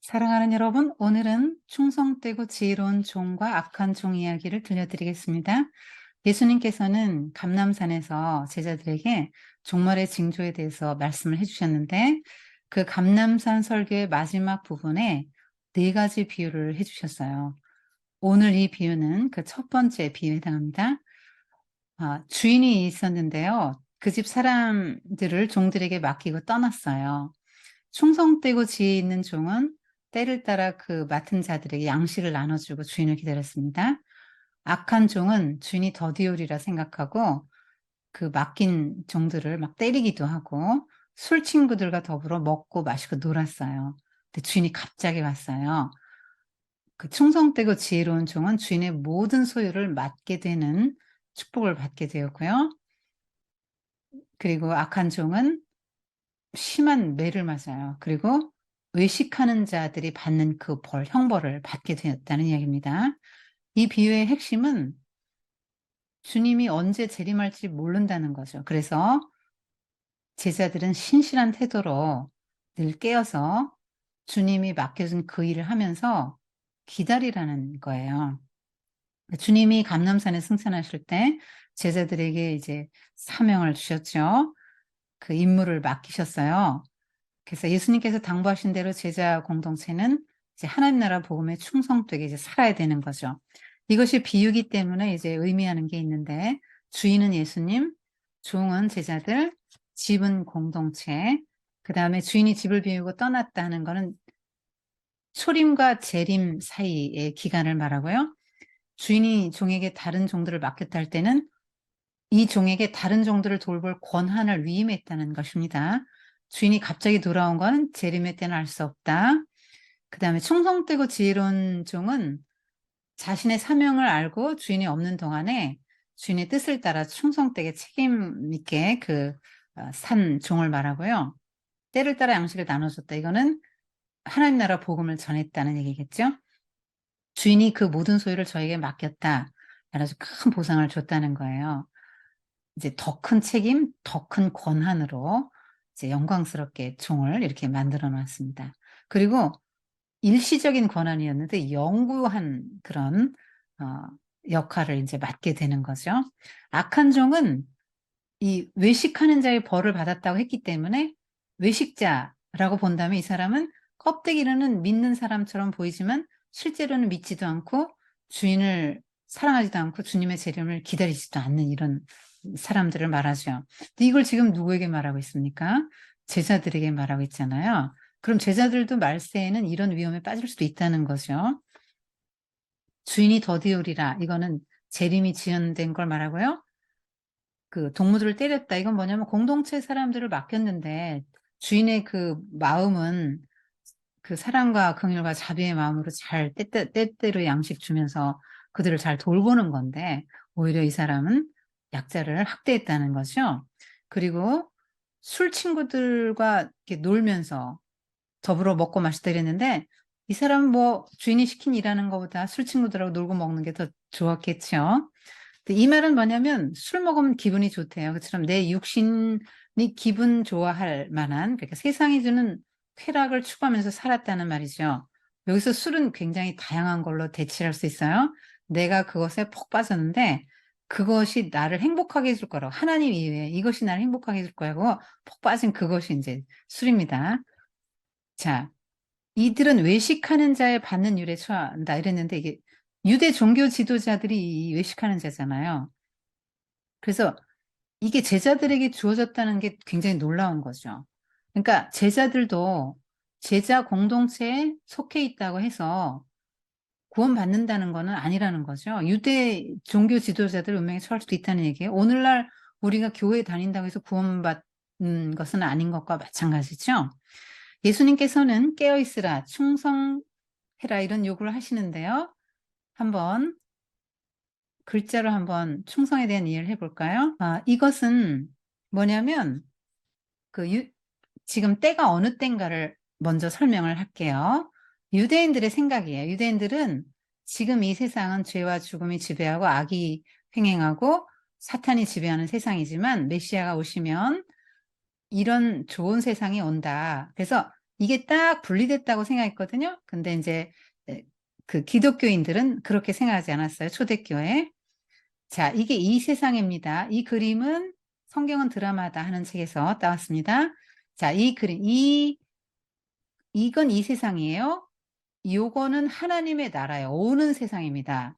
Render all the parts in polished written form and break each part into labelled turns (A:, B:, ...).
A: 사랑하는 여러분, 오늘은 충성되고 지혜로운 종과 악한 종 이야기를 들려드리겠습니다. 예수님께서는 감람산에서 제자들에게 종말의 징조에 대해서 말씀을 해주셨는데, 그 감람산 설교의 마지막 부분에 네 가지 비유를 해주셨어요. 오늘 이 비유는 그 첫 번째 비유에 해당합니다. 주인이 있었는데요. 그 집 사람들을 종들에게 맡기고 떠났어요. 충성되고 지혜 있는 종은 때를 따라 그 맡은 자들에게 양식을 나눠주고 주인을 기다렸습니다. 악한 종은 주인이 더디오리라 생각하고 그 맡긴 종들을 막 때리기도 하고 술 친구들과 더불어 먹고 마시고 놀았어요. 근데 주인이 갑자기 왔어요. 그 충성되고 지혜로운 종은 주인의 모든 소유를 맡게 되는 축복을 받게 되었고요. 그리고 악한 종은 심한 매를 맞아요. 그리고 외식하는 자들이 받는 그 형벌을 받게 되었다는 이야기입니다. 이 비유의 핵심은 주님이 언제 재림할지 모른다는 거죠. 그래서 제자들은 신실한 태도로 늘 깨어서 주님이 맡겨준 그 일을 하면서 기다리라는 거예요. 주님이 감람산에 승천하실 때 제자들에게 이제 사명을 주셨죠. 그 임무를 맡기셨어요. 그래서 예수님께서 당부하신 대로 제자 공동체는 이제 하나님 나라 복음에 충성되게 이제 살아야 되는 거죠. 이것이 비유기 때문에 이제 의미하는 게 있는데, 주인은 예수님, 종은 제자들, 집은 공동체, 그 다음에 주인이 집을 비우고 떠났다는 거는 초림과 재림 사이의 기간을 말하고요. 주인이 종에게 다른 종들을 맡겼다 할 때는 이 종에게 다른 종들을 돌볼 권한을 위임했다는 것입니다. 주인이 갑자기 돌아온 건 재림의 때는 알 수 없다. 그 다음에 충성되고 지혜로운 종은 자신의 사명을 알고 주인이 없는 동안에 주인의 뜻을 따라 충성되게 책임 있게 산 종을 말하고요. 때를 따라 양식을 나눠줬다. 이거는 하나님 나라 복음을 전했다는 얘기겠죠. 주인이 그 모든 소유를 저에게 맡겼다. 그래서 큰 보상을 줬다는 거예요. 이제 더 큰 책임, 더 큰 권한으로 이제 영광스럽게 종을 이렇게 만들어 놨습니다. 그리고 일시적인 권한이었는데 영구한 그런 역할을 이제 맡게 되는 거죠. 악한 종은 이 외식하는 자의 벌을 받았다고 했기 때문에 외식자라고 본다면 이 사람은 껍데기로는 믿는 사람처럼 보이지만 실제로는 믿지도 않고 주인을 사랑하지도 않고 주님의 재림을 기다리지도 않는 이런 사람들을 말하죠. 근데 이걸 지금 누구에게 말하고 있습니까? 제자들에게 말하고 있잖아요. 그럼 제자들도 말세에는 이런 위험에 빠질 수도 있다는 거죠. 주인이 더디오리라. 이거는 재림이 지연된 걸 말하고요. 그 동무들을 때렸다. 이건 뭐냐면 공동체 사람들을 맡겼는데 주인의 그 마음은 그 사랑과 긍휼과 자비의 마음으로 잘 때때로 양식 주면서 그들을 잘 돌보는 건데 오히려 이 사람은 약자를 학대했다는 거죠. 그리고 술 친구들과 이렇게 놀면서 더불어 먹고 마시다 이랬는데 이 사람은 뭐 주인이 시킨 일하는 것보다 술 친구들하고 놀고 먹는 게 더 좋았겠죠. 이 말은 뭐냐면 술 먹으면 기분이 좋대요. 그처럼 내 육신이 기분 좋아할 만한, 그러니까 세상이 주는 쾌락을 추구하면서 살았다는 말이죠. 여기서 술은 굉장히 다양한 걸로 대치할 수 있어요. 내가 그것에 푹 빠졌는데 그것이 나를 행복하게 해줄 거라고, 하나님 이외에 이것이 나를 행복하게 해줄 거라고 푹 빠진 그것이 이제 술입니다. 자, 이들은 외식하는 자의 받는 율에 처한다 이랬는데 이게 유대 종교 지도자들이 이 외식하는 자잖아요. 그래서 이게 제자들에게 주어졌다는 게 굉장히 놀라운 거죠. 그러니까 제자들도 제자 공동체에 속해 있다고 해서 구원받는다는 거는 아니라는 거죠. 유대 종교 지도자들 운명에 처할 수도 있다는 얘기예요. 오늘날 우리가 교회 다닌다고 해서 구원받는 것은 아닌 것과 마찬가지죠. 예수님께서는 깨어있으라, 충성해라 이런 요구를 하시는데요. 한번 글자로 한번 충성에 대한 이해를 해볼까요? 이것은 뭐냐면 지금 때가 어느 때인가를 먼저 설명을 할게요. 유대인들의 생각이에요. 유대인들은 지금 이 세상은 죄와 죽음이 지배하고 악이 횡행하고 사탄이 지배하는 세상이지만 메시아가 오시면 이런 좋은 세상이 온다. 그래서 이게 딱 분리됐다고 생각했거든요. 근데 이제 그 기독교인들은 그렇게 생각하지 않았어요. 초대교회. 자, 이게 이 세상입니다. 이 그림은 성경은 드라마다 하는 책에서 따왔습니다. 자, 이 그림, 이건 이 세상이에요. 요거는 하나님의 나라에 오는 세상입니다.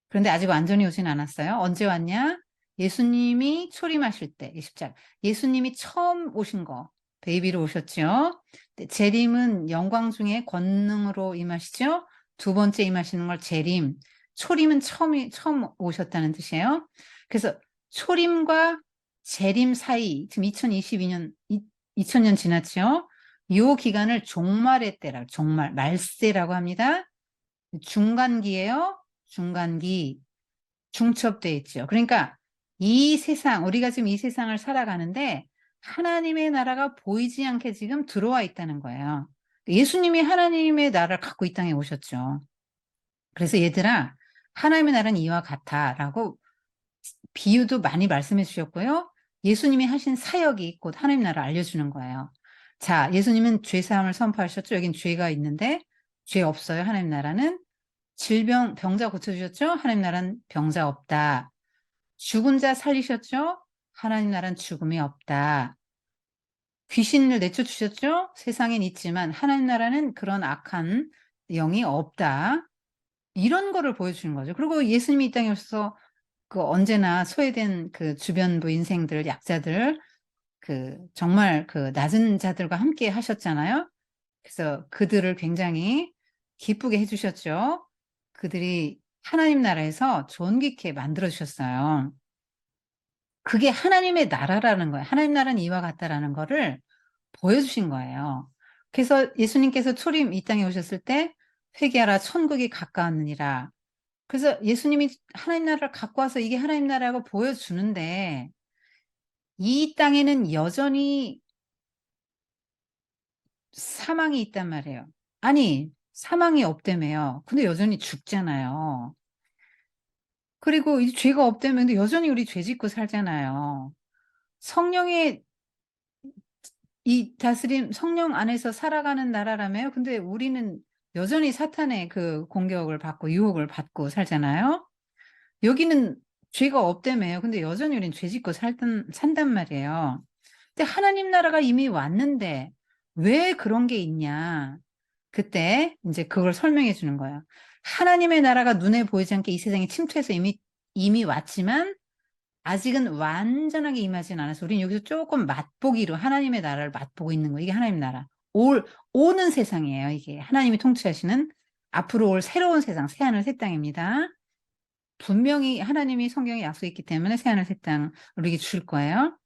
A: 그런데 아직 완전히 오진 않았어요. 언제 왔냐? 예수님이 초림하실 때, 이 십자가. 예수님이 처음 오신 거, 베이비로 오셨죠. 재림은 영광 중에 권능으로 임하시죠. 두 번째 임하시는 걸 재림. 초림은 처음 오셨다는 뜻이에요. 그래서 초림과 재림 사이, 지금 2022년, 2000년 지났죠. 요 기간을 종말의 때라, 종말, 말세라고 합니다. 중간기예요. 중간기. 중첩돼 있죠. 그러니까 이 세상, 우리가 지금 이 세상을 살아가는데 하나님의 나라가 보이지 않게 지금 들어와 있다는 거예요. 예수님이 하나님의 나라를 갖고 이 땅에 오셨죠. 그래서 얘들아, 하나님의 나라는 이와 같아라고 비유도 많이 말씀해 주셨고요. 예수님이 하신 사역이 곧 하나님 나라를 알려주는 거예요. 자, 예수님은 죄사함을 선포하셨죠. 여긴 죄가 있는데 죄 없어요. 하나님 나라는. 질병, 병자 고쳐주셨죠? 하나님 나라는 병자 없다. 죽은 자 살리셨죠? 하나님 나라는 죽음이 없다. 귀신을 내쫓으셨죠? 세상엔 있지만 하나님 나라는 그런 악한 영이 없다. 이런 거를 보여주는 거죠. 그리고 예수님이 이 땅에 오셔서 그 언제나 소외된 그 주변부 인생들, 약자들, 그 정말 그 낮은 자들과 함께 하셨잖아요. 그래서 그들을 굉장히 기쁘게 해주셨죠. 그들이 하나님 나라에서 존귀케 만들어주셨어요. 그게 하나님의 나라라는 거예요. 하나님 나라는 이와 같다라는 거를 보여주신 거예요. 그래서 예수님께서 초림 이 땅에 오셨을 때 회개하라 천국이 가까웠느니라. 그래서 예수님이 하나님 나라를 갖고 와서 이게 하나님 나라라고 보여주는데 이 땅에는 여전히 사망이 있단 말이에요. 아니, 사망이 없다며요. 근데 여전히 죽잖아요. 그리고 이 죄가 없다면 근데 여전히 우리 죄 짓고 살잖아요. 성령의 이 다스림, 성령 안에서 살아가는 나라라며요. 근데 우리는 여전히 사탄의 그 공격을 받고 유혹을 받고 살잖아요. 여기는 죄가 없다며요. 근데 여전히 우리는 죄 짓고 산단 말이에요. 근데 하나님 나라가 이미 왔는데 왜 그런 게 있냐? 그때 이제 그걸 설명해 주는 거예요. 하나님의 나라가 눈에 보이지 않게 이 세상에 침투해서 이미 왔지만 아직은 완전하게 임하진 않아서 우리는 여기서 조금 맛보기로 하나님의 나라를 맛보고 있는 거예요. 이게 하나님 나라. 오는 세상이에요. 이게 하나님이 통치하시는 앞으로 올 새로운 세상, 새하늘 새 땅입니다. 분명히 하나님이 성경에 약속했기 때문에 새하늘 새 땅을 우리에게 줄 거예요.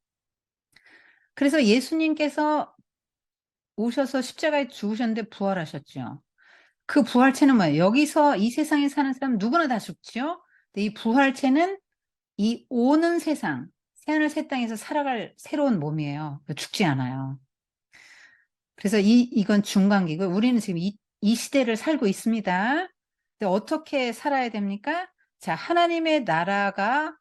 A: 그래서 예수님께서 오셔서 십자가에 죽으셨는데 부활하셨죠. 그 부활체는 뭐예요? 여기서 이 세상에 사는 사람 누구나 다 죽죠. 근데 이 부활체는 이 오는 세상, 새하늘 새 땅에서 살아갈 새로운 몸이에요. 죽지 않아요. 그래서 이건 중간기고 우리는 지금 이 시대를 살고 있습니다. 근데 어떻게 살아야 됩니까? 자, 하나님의 나라가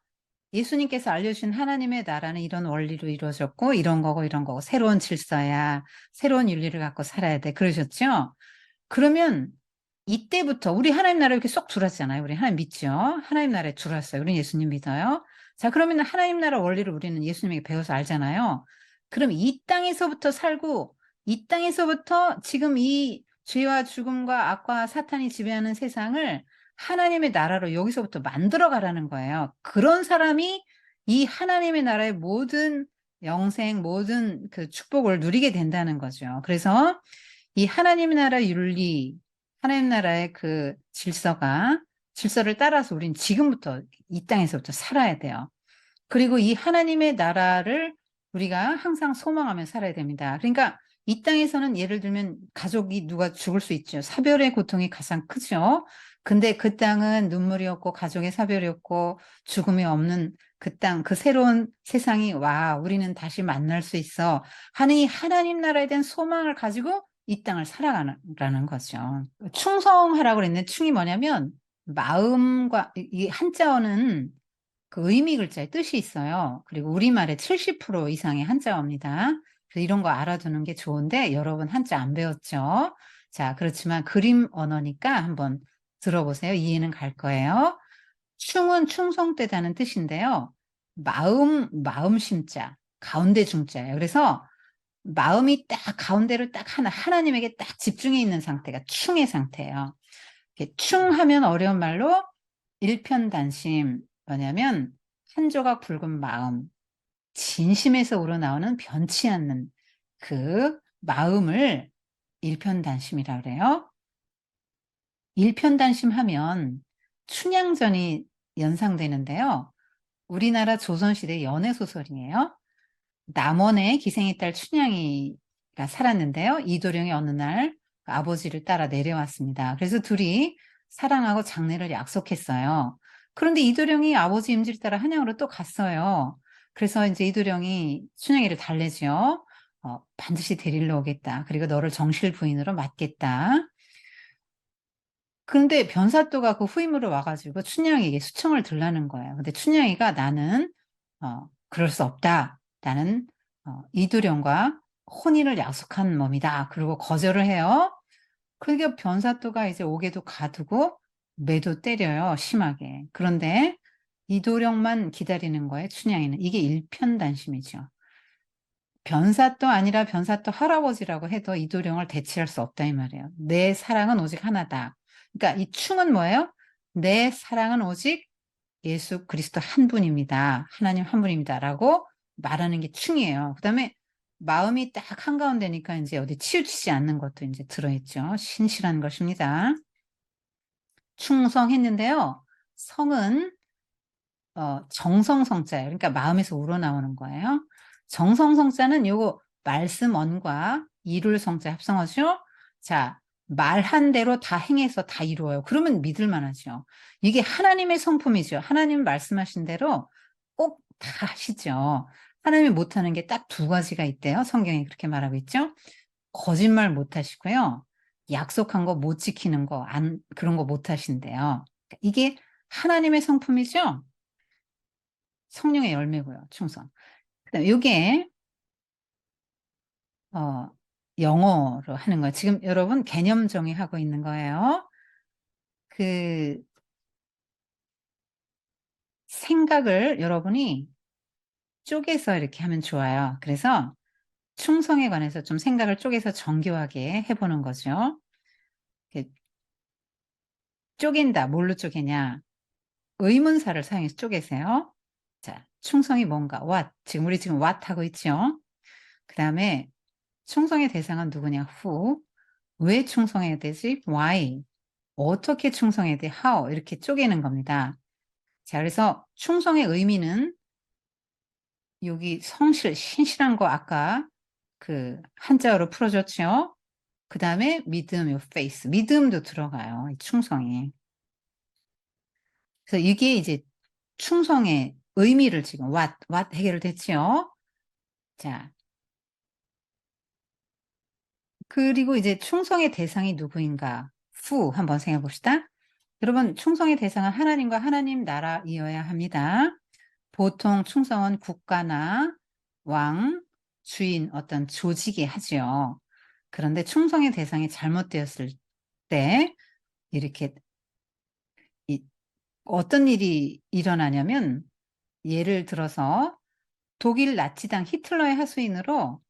A: 예수님께서 알려주신 하나님의 나라는 이런 원리로 이루어졌고 이런 거고 이런 거고 새로운 질서야. 새로운 윤리를 갖고 살아야 돼. 그러셨죠? 그러면 이때부터 우리 하나님 나라에 이렇게 쏙 들어왔잖아요. 우리 하나님 믿죠? 하나님 나라에 들어왔어요. 우리는 예수님 믿어요. 자, 그러면 하나님 나라 원리를 우리는 예수님에게 배워서 알잖아요. 그럼 이 땅에서부터 살고 이 땅에서부터 지금 이 죄와 죽음과 악과 사탄이 지배하는 세상을 하나님의 나라로 여기서부터 만들어 가라는 거예요. 그런 사람이 이 하나님의 나라의 모든 영생, 모든 그 축복을 누리게 된다는 거죠. 그래서 이 하나님 나라 윤리, 하나님 나라의 그 질서를 따라서 우린 지금부터 이 땅에서부터 살아야 돼요. 그리고 이 하나님의 나라를 우리가 항상 소망하며 살아야 됩니다. 그러니까 이 땅에서는 예를 들면 가족이 누가 죽을 수 있죠. 사별의 고통이 가장 크죠. 근데 그 땅은 눈물이 없고 가족의 사별이 없고 죽음이 없는 그 땅, 그 새로운 세상이 와, 우리는 다시 만날 수 있어 하는 이 하나님 나라에 대한 소망을 가지고 이 땅을 살아가라는 거죠. 충성하라고 그랬는데 충이 뭐냐면 마음과 이 한자어는 그 의미 글자의 뜻이 있어요. 그리고 우리말의 70% 이상의 한자어입니다. 그래서 이런 거 알아두는 게 좋은데 여러분 한자 안 배웠죠? 자, 그렇지만 그림 언어니까 한번 들어보세요. 이해는 갈 거예요. 충은 충성되다는 뜻인데요. 마음 심자, 가운데 중자예요. 그래서 마음이 딱 가운데로 딱 하나님에게 딱 집중해 있는 상태가 충의 상태예요. 충하면 어려운 말로 일편단심, 뭐냐면 한 조각 붉은 마음, 진심에서 우러나오는 변치 않는 그 마음을 일편단심이라 그래요. 일편단심하면 춘향전이 연상되는데요. 우리나라 조선시대 연애소설이에요. 남원의 기생의 딸 춘향이가 살았는데요. 이도령이 어느 날 아버지를 따라 내려왔습니다. 그래서 둘이 사랑하고 장래를 약속했어요. 그런데 이도령이 아버지 임지를 따라 한양으로 또 갔어요. 그래서 이제 이도령이 춘향이를 달래죠. 반드시 데리러 오겠다. 그리고 너를 정실 부인으로 맡겠다. 그런데 변사또가 그 후임으로 와가지고 춘향이에게 수청을 들라는 거예요. 근데 춘향이가 나는 그럴 수 없다. 나는 이두령과 혼인을 약속한 몸이다. 그리고 거절을 해요. 그러니까 변사또가 이제 옥에도 가두고 매도 때려요. 심하게. 그런데 이도령만 기다리는 거예요. 춘향이는. 이게 일편단심이죠. 변사또 아니라 변사또 할아버지라고 해도 이도령을 대체할 수 없다 이 말이에요. 내 사랑은 오직 하나다. 그러니까 이 충은 뭐예요? 내 사랑은 오직 예수 그리스도 한 분입니다. 하나님 한 분입니다라고 말하는 게 충이에요. 그다음에 마음이 딱 한가운데니까 이제 어디 치우치지 않는 것도 이제 들어있죠. 신실한 것입니다. 충성했는데요. 성은 정성성자예요. 그러니까 마음에서 우러나오는 거예요. 정성성자는 요거 말씀언과 이룰 성자 합성어죠. 자, 말한 대로 다 행해서 다 이루어요. 그러면 믿을 만하죠. 이게 하나님의 성품이죠. 하나님 말씀하신 대로 꼭 다 하시죠. 하나님이 못하는 게 딱 두 가지가 있대요. 성경이 그렇게 말하고 있죠. 거짓말 못 하시고요. 약속한 거 못 지키는 거, 그런 거 못 하신대요. 이게 하나님의 성품이죠. 성령의 열매고요. 충성. 그다음에 이게 어, 영어로 하는 거예요. 지금 여러분 개념 정의하고 있는 거예요. 그 생각을 여러분이 쪼개서 이렇게 하면 좋아요. 그래서 충성에 관해서 좀 생각을 쪼개서 정교하게 해보는 거죠. 쪼갠다. 뭘로 쪼개냐? 의문사를 사용해서 쪼개세요. 자, 충성이 뭔가? what. 우리 지금 what 하고 있죠? 그 다음에 충성의 대상은 누구냐? who. 왜 충성해야 되지? why. 어떻게 충성해야 돼? how. 이렇게 쪼개는 겁니다. 자, 그래서 충성의 의미는 여기 성실, 신실한 거 아까 그 한자어로 풀어줬죠? 그 다음에 믿음, 요 faith. 믿음도 들어가요. 이 충성이. 그래서 이게 이제 충성의 의미를 지금 what 해결됐지요? 자, 그리고 이제 충성의 대상이 누구인가? who 한번 생각해 봅시다. 여러분, 충성의 대상은 하나님과 하나님 나라이어야 합니다. 보통 충성은 국가나 왕, 주인, 어떤 조직이 하지요. 그런데 충성의 대상이 잘못되었을 때 이렇게 어떤 일이 일어나냐면 예를 들어서 독일 나치당 히틀러의 하수인으로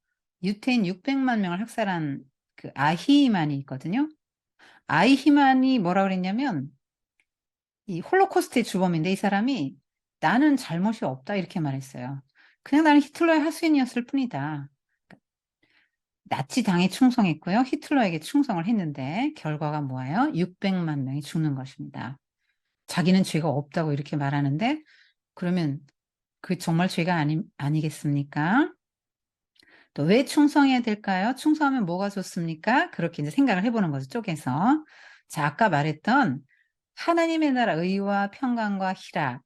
A: 유태인 600만 명을 학살한 그 아히만이 있거든요. 아이히만이 뭐라 그랬냐면 이 홀로코스트의 주범인데 이 사람이 나는 잘못이 없다 이렇게 말했어요. 그냥 나는 히틀러의 하수인이었을 뿐이다. 나치당에 충성했고요. 히틀러에게 충성을 했는데 결과가 뭐예요? 600만 명이 죽는 것입니다. 자기는 죄가 없다고 이렇게 말하는데 그러면 그 정말 죄가 아니겠습니까? 또 왜 충성해야 될까요? 충성하면 뭐가 좋습니까? 그렇게 이제 생각을 해보는 거죠, 쪼개서. 자, 아까 말했던 하나님의 나라 의와 평강과 희락.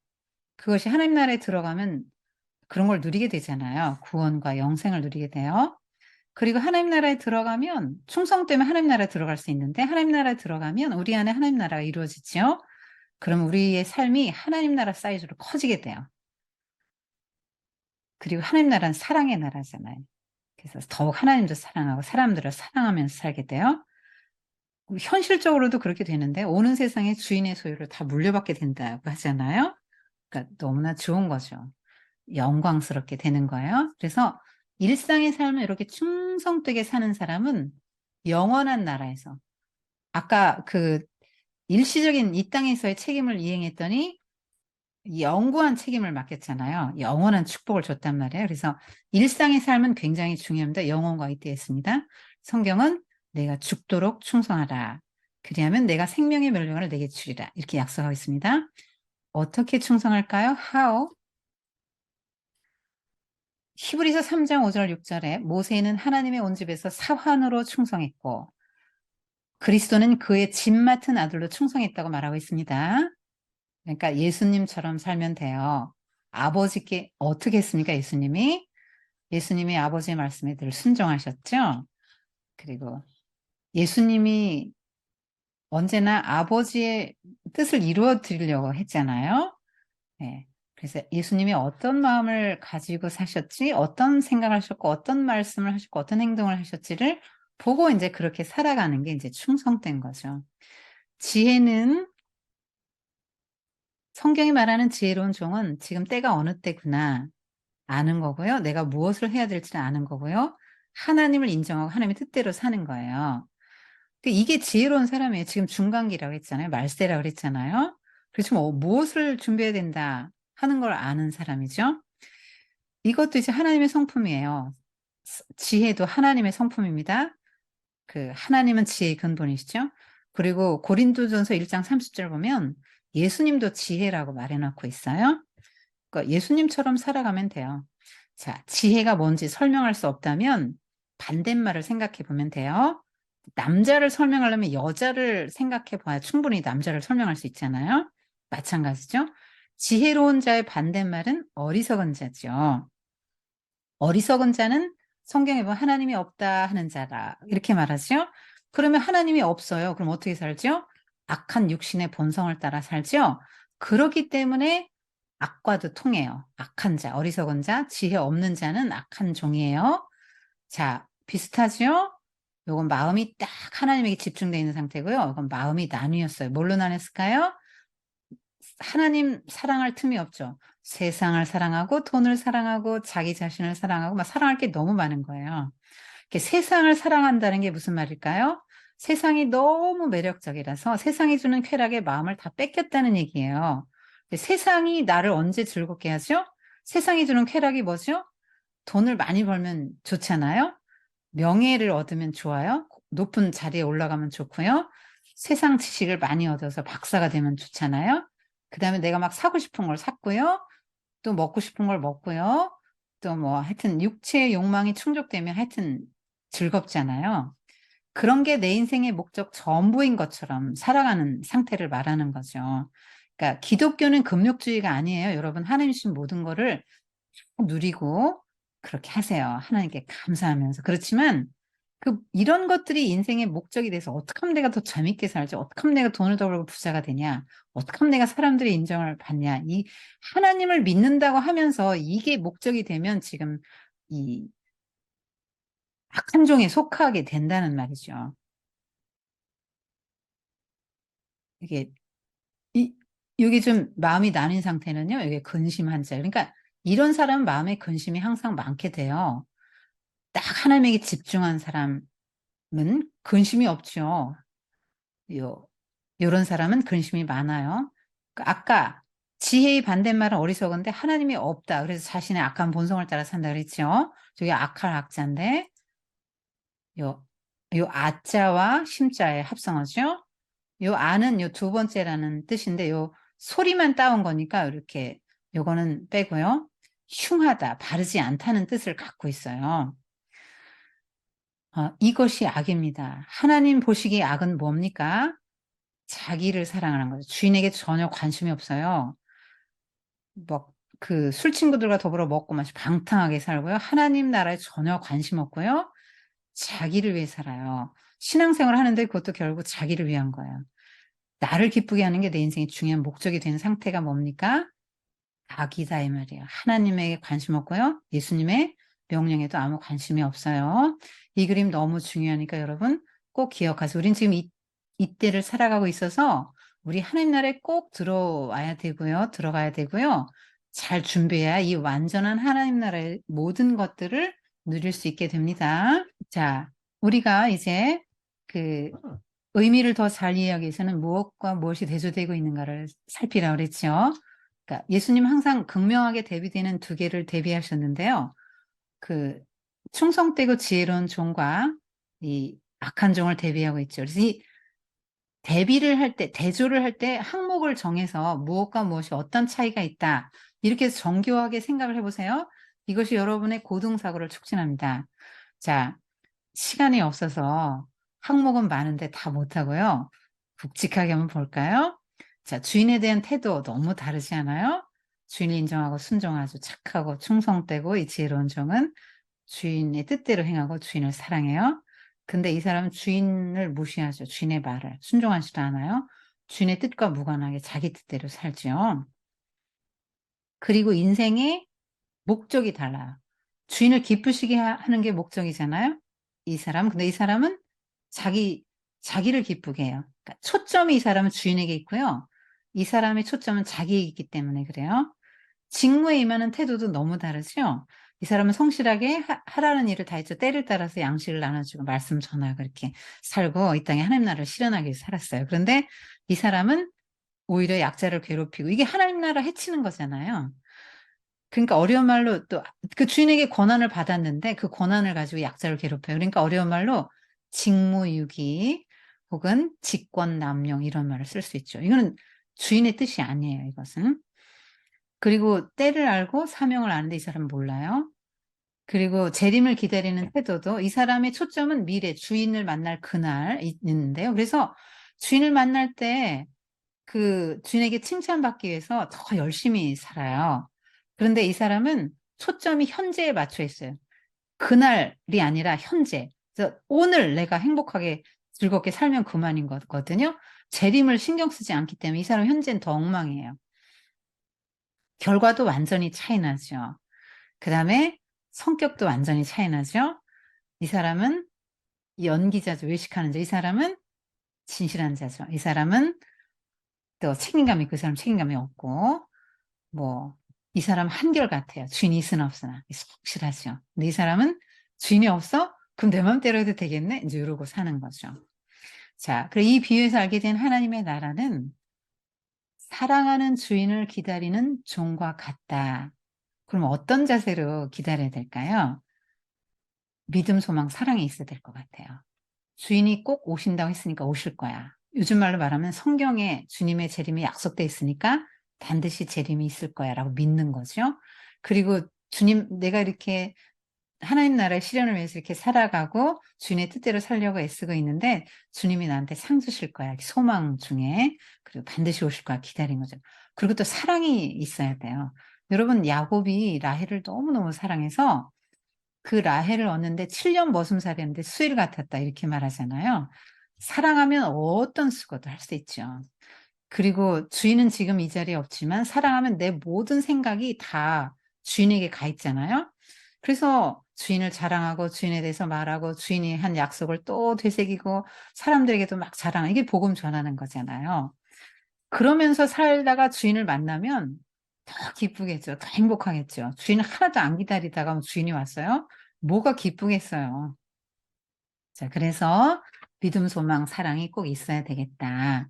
A: 그것이 하나님 나라에 들어가면 그런 걸 누리게 되잖아요. 구원과 영생을 누리게 돼요. 그리고 하나님 나라에 들어가면 충성 때문에 하나님 나라에 들어갈 수 있는데 하나님 나라에 들어가면 우리 안에 하나님 나라가 이루어지죠. 그럼 우리의 삶이 하나님 나라 사이즈로 커지게 돼요. 그리고 하나님 나라는 사랑의 나라잖아요. 그래서 더욱 하나님도 사랑하고 사람들을 사랑하면서 살게 돼요. 현실적으로도 그렇게 되는데 오는 세상에 주인의 소유를 다 물려받게 된다고 하잖아요. 그러니까 너무나 좋은 거죠. 영광스럽게 되는 거예요. 그래서 일상의 삶을 이렇게 충성되게 사는 사람은 영원한 나라에서 아까 그 일시적인 이 땅에서의 책임을 이행했더니 영구한 책임을 맡겼잖아요. 영원한 축복을 줬단 말이에요. 그래서 일상의 삶은 굉장히 중요합니다. 영혼과 잇대했습니다. 성경은 내가 죽도록 충성하라. 그리하면 내가 생명의 멸류관을 내게 주리라. 이렇게 약속하고 있습니다. 어떻게 충성할까요? How? 히브리서 3장 5절 6절에 모세는 하나님의 온 집에서 사환으로 충성했고 그리스도는 그의 집 맡은 아들로 충성했다고 말하고 있습니다. 그러니까 예수님처럼 살면 돼요. 아버지께 어떻게 했습니까? 예수님이 아버지의 말씀에 늘 순종하셨죠. 그리고 예수님이 언제나 아버지의 뜻을 이루어 드리려고 했잖아요. 네. 그래서 예수님이 어떤 마음을 가지고 사셨지, 어떤 생각을 하셨고, 어떤 말씀을 하셨고, 어떤 행동을 하셨지를 보고 이제 그렇게 살아가는 게 이제 충성된 거죠. 지혜는 성경이 말하는 지혜로운 종은 지금 때가 어느 때구나 아는 거고요. 내가 무엇을 해야 될지를 아는 거고요. 하나님을 인정하고 하나님의 뜻대로 사는 거예요. 이게 지혜로운 사람이에요. 지금 중간기라고 했잖아요. 말세라고 그랬잖아요. 그래서 뭐 무엇을 준비해야 된다 하는 걸 아는 사람이죠. 이것도 이제 하나님의 성품이에요. 지혜도 하나님의 성품입니다. 그 하나님은 지혜의 근본이시죠. 그리고 고린도전서 1장 30절 보면 예수님도 지혜라고 말해놓고 있어요. 그러니까 예수님처럼 살아가면 돼요. 자, 지혜가 뭔지 설명할 수 없다면 반대말을 생각해 보면 돼요. 남자를 설명하려면 여자를 생각해 봐야 충분히 남자를 설명할 수 있잖아요. 마찬가지죠. 지혜로운 자의 반대말은 어리석은 자죠. 어리석은 자는 성경에 보면 하나님이 없다 하는 자라 이렇게 말하죠. 그러면 하나님이 없어요. 그럼 어떻게 살죠? 악한 육신의 본성을 따라 살죠. 그렇기 때문에 악과도 통해요. 악한 자, 어리석은 자, 지혜 없는 자는 악한 종이에요. 자, 비슷하죠? 요건 마음이 딱 하나님에게 집중되어 있는 상태고요. 이건 마음이 나뉘었어요. 뭘로 나눴을까요? 하나님 사랑할 틈이 없죠. 세상을 사랑하고 돈을 사랑하고 자기 자신을 사랑하고 막 사랑할 게 너무 많은 거예요. 세상을 사랑한다는 게 무슨 말일까요? 세상이 너무 매력적이라서 세상이 주는 쾌락에 마음을 다 뺏겼다는 얘기예요. 세상이 나를 언제 즐겁게 하죠? 세상이 주는 쾌락이 뭐죠? 돈을 많이 벌면 좋잖아요. 명예를 얻으면 좋아요. 높은 자리에 올라가면 좋고요. 세상 지식을 많이 얻어서 박사가 되면 좋잖아요. 그 다음에 내가 막 사고 싶은 걸 샀고요. 또 먹고 싶은 걸 먹고요. 또 뭐 하여튼 육체의 욕망이 충족되면 하여튼 즐겁잖아요. 그런 게 내 인생의 목적 전부인 것처럼 살아가는 상태를 말하는 거죠. 그러니까 기독교는 금욕주의가 아니에요. 여러분 하나님 주신 모든 거를 누리고 그렇게 하세요. 하나님께 감사하면서. 그렇지만 이런 것들이 인생의 목적이 돼서 어떻게 하면 내가 더 재밌게 살지? 어떻게 하면 내가 돈을 더 벌고 부자가 되냐? 어떻게 하면 내가 사람들의 인정을 받냐? 이 하나님을 믿는다고 하면서 이게 목적이 되면 지금 이 악한 종에 속하게 된다는 말이죠. 이게 이 여기 좀 마음이 나뉜 상태는요. 이게 근심한 자. 그러니까 이런 사람은 마음에 근심이 항상 많게 돼요. 딱 하나님에게 집중한 사람은 근심이 없죠. 요런 사람은 근심이 많아요. 아까 지혜의 반대말은 어리석은데 하나님이 없다. 그래서 자신의 악한 본성을 따라 산다 그랬죠. 저게 악할 악자인데 요 아자와 심자의 합성어죠. 요 아는 요 두 번째라는 뜻인데 요 소리만 따온 거니까 이렇게 요거는 빼고요. 흉하다, 바르지 않다는 뜻을 갖고 있어요. 이것이 악입니다. 하나님 보시기에 악은 뭡니까? 자기를 사랑하는 거죠. 주인에게 전혀 관심이 없어요. 뭐, 술 친구들과 더불어 먹고 마시고 방탕하게 살고요. 하나님 나라에 전혀 관심 없고요. 자기를 위해 살아요. 신앙생활 하는데 그것도 결국 자기를 위한 거예요. 나를 기쁘게 하는 게 내 인생의 중요한 목적이 되는 상태가 뭡니까? 악이다 이 말이에요. 하나님에게 관심 없고요. 예수님의 명령에도 아무 관심이 없어요. 이 그림 너무 중요하니까 여러분 꼭 기억하세요. 우린 지금 이때를 살아가고 있어서 우리 하나님 나라에 꼭 들어와야 되고요. 들어가야 되고요. 잘 준비해야 이 완전한 하나님 나라의 모든 것들을 누릴 수 있게 됩니다. 자, 우리가 이제 그 의미를 더 잘 이해하기 위해서는 무엇과 무엇이 대조되고 있는가를 살피라고 그랬죠. 그러니까 예수님 항상 극명하게 대비되는 두 개를 대비하셨는데요. 그 충성되고 지혜로운 종과 이 악한 종을 대비하고 있죠. 그래서 이 대비를 할 때, 대조를 할 때 항목을 정해서 무엇과 무엇이 어떤 차이가 있다. 이렇게 해서 정교하게 생각을 해보세요. 이것이 여러분의 고등사고를 촉진합니다. 자, 시간이 없어서 항목은 많은데 다 못하고요. 굵직하게 한번 볼까요? 자, 주인에 대한 태도 너무 다르지 않아요? 주인을 인정하고 순종하고 착하고 충성되고 이 지혜로운 종은 주인의 뜻대로 행하고 주인을 사랑해요. 근데 이 사람은 주인을 무시하죠. 주인의 말을 순종하지도 않아요. 주인의 뜻과 무관하게 자기 뜻대로 살죠. 그리고 인생의 목적이 달라요. 주인을 기쁘시게 하는 게 목적이잖아요. 이 사람. 근데 이 사람은 자기를 기쁘게 해요. 그러니까 초점이 이 사람은 주인에게 있고요. 이 사람의 초점은 자기에게 있기 때문에 그래요. 직무에 임하는 태도도 너무 다르죠. 이 사람은 성실하게 하라는 일을 다 했죠. 때를 따라서 양식을 나눠주고 말씀 전하고 그렇게 살고 이 땅에 하나님 나라를 실현하기 위해서 살았어요. 그런데 이 사람은 오히려 약자를 괴롭히고 이게 하나님 나라 해치는 거잖아요. 그러니까 어려운 말로 또 그 주인에게 권한을 받았는데 그 권한을 가지고 약자를 괴롭혀요. 그러니까 어려운 말로 직무유기 혹은 직권남용 이런 말을 쓸 수 있죠. 이거는 주인의 뜻이 아니에요, 이것은. 그리고 때를 알고 사명을 아는데 이 사람은 몰라요. 그리고 재림을 기다리는 태도도 이 사람의 초점은 미래, 주인을 만날 그날 있는데요. 그래서 주인을 만날 때 그 주인에게 칭찬받기 위해서 더 열심히 살아요. 그런데 이 사람은 초점이 현재에 맞춰 있어요. 그날이 아니라 현재. 그래서 오늘 내가 행복하게 즐겁게 살면 그만인 거거든요. 재림을 신경 쓰지 않기 때문에 이 사람 현재는 더 엉망이에요. 결과도 완전히 차이 나죠. 그 다음에 성격도 완전히 차이 나죠. 이 사람은 연기자죠. 외식하는 자. 이 사람은 진실한 자죠. 이 사람은 또 책임감 있고 이 사람 책임감이 없고 뭐 이 사람 한결같아요. 주인이 있으나 없으나 확실하죠. 근데 이 사람은 주인이 없어? 그럼 내 맘대로 해도 되겠네? 이제 이러고 사는 거죠. 자, 그리고 이 비유에서 알게 된 하나님의 나라는 사랑하는 주인을 기다리는 종과 같다. 그럼 어떤 자세로 기다려야 될까요? 믿음, 소망, 사랑이 있어야 될 것 같아요. 주인이 꼭 오신다고 했으니까 오실 거야. 요즘 말로 말하면 성경에 주님의 재림이 약속돼 있으니까 반드시 재림이 있을 거야 라고 믿는 거죠. 그리고 주님, 내가 이렇게 하나님 나라의 실현을 위해서 이렇게 살아가고 주인의 뜻대로 살려고 애쓰고 있는데 주님이 나한테 상 주실 거야. 소망 중에. 그리고 반드시 오실 거야. 기다린 거죠. 그리고 또 사랑이 있어야 돼요. 여러분, 야곱이 라헬을 너무너무 사랑해서 그 라헬을 얻는데 7년 머슴살이었는데 수일 같았다 이렇게 말하잖아요. 사랑하면 어떤 수고도 할 수 있죠. 그리고 주인은 지금 이 자리에 없지만 사랑하면 내 모든 생각이 다 주인에게 가 있잖아요. 그래서 주인을 자랑하고 주인에 대해서 말하고 주인이 한 약속을 또 되새기고 사람들에게도 막 자랑하고 이게 복음 전하는 거잖아요. 그러면서 살다가 주인을 만나면 더 기쁘겠죠. 더 행복하겠죠. 주인 하나도 안 기다리다가 주인이 왔어요. 뭐가 기쁘겠어요. 자, 그래서 믿음, 소망, 사랑이 꼭 있어야 되겠다.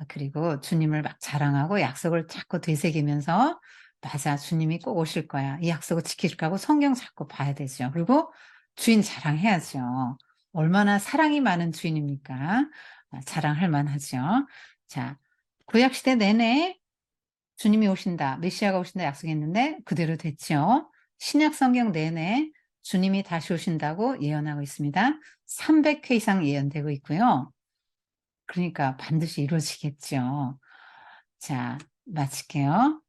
A: 그리고 주님을 막 자랑하고 약속을 자꾸 되새기면서 맞아, 주님이 꼭 오실 거야. 이 약속을 지키실 거고 성경 자꾸 봐야 되죠. 그리고 주인 자랑해야죠. 얼마나 사랑이 많은 주인입니까? 자랑할 만하죠. 자, 구약시대 내내 주님이 오신다, 메시아가 오신다 약속했는데 그대로 됐죠. 신약 성경 내내 주님이 다시 오신다고 예언하고 있습니다. 300회 이상 예언되고 있고요. 그러니까 반드시 이루어지겠죠. 자, 마칠게요.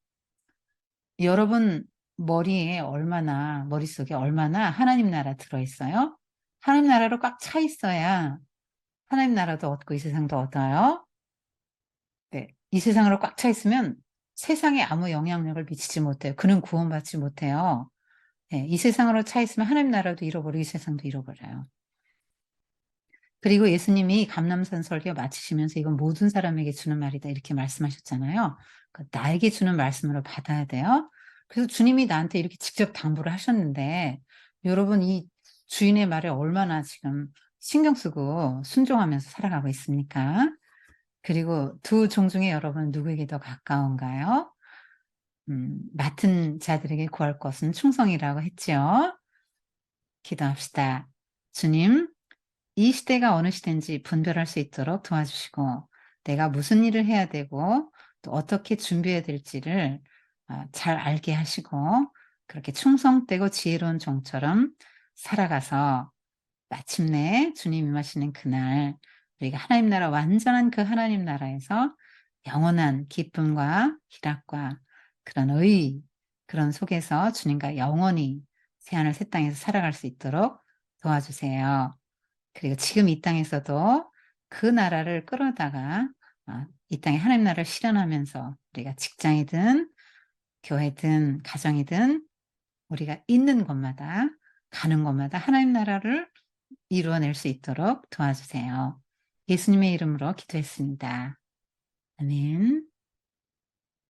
A: 여러분 머릿속에 얼마나 하나님 나라 들어있어요? 하나님 나라로 꽉 차 있어야 하나님 나라도 얻고 이 세상도 얻어요. 네. 이 세상으로 꽉 차 있으면 세상에 아무 영향력을 미치지 못해요. 그는 구원받지 못해요. 예, 이 세상으로 차 있으면 하나님 나라도 잃어버리고 이 세상도 잃어버려요. 그리고 예수님이 감람산 설교 마치시면서 이건 모든 사람에게 주는 말이다 이렇게 말씀하셨잖아요. 나에게 주는 말씀으로 받아야 돼요. 그래서 주님이 나한테 이렇게 직접 당부를 하셨는데 여러분 이 주인의 말에 얼마나 지금 신경 쓰고 순종하면서 살아가고 있습니까? 그리고 두 종 중에 여러분 누구에게 더 가까운가요? 맡은 자들에게 구할 것은 충성이라고 했죠. 기도합시다. 주님, 이 시대가 어느 시대인지 분별할 수 있도록 도와주시고 내가 무슨 일을 해야 되고 또 어떻게 준비해야 될지를 잘 알게 하시고 그렇게 충성되고 지혜로운 종처럼 살아가서 마침내 주님 임하시는 그날 우리가 하나님 나라 완전한 그 하나님 나라에서 영원한 기쁨과 희락과 그런 그런 속에서 주님과 영원히 새하늘 새 땅에서 살아갈 수 있도록 도와주세요. 그리고 지금 이 땅에서도 그 나라를 끌어다가 이 땅에 하나님 나라를 실현하면서 우리가 직장이든 교회든 가정이든 우리가 있는 곳마다 가는 곳마다 하나님 나라를 이루어낼 수 있도록 도와주세요. 예수님의 이름으로 기도했습니다. 아멘.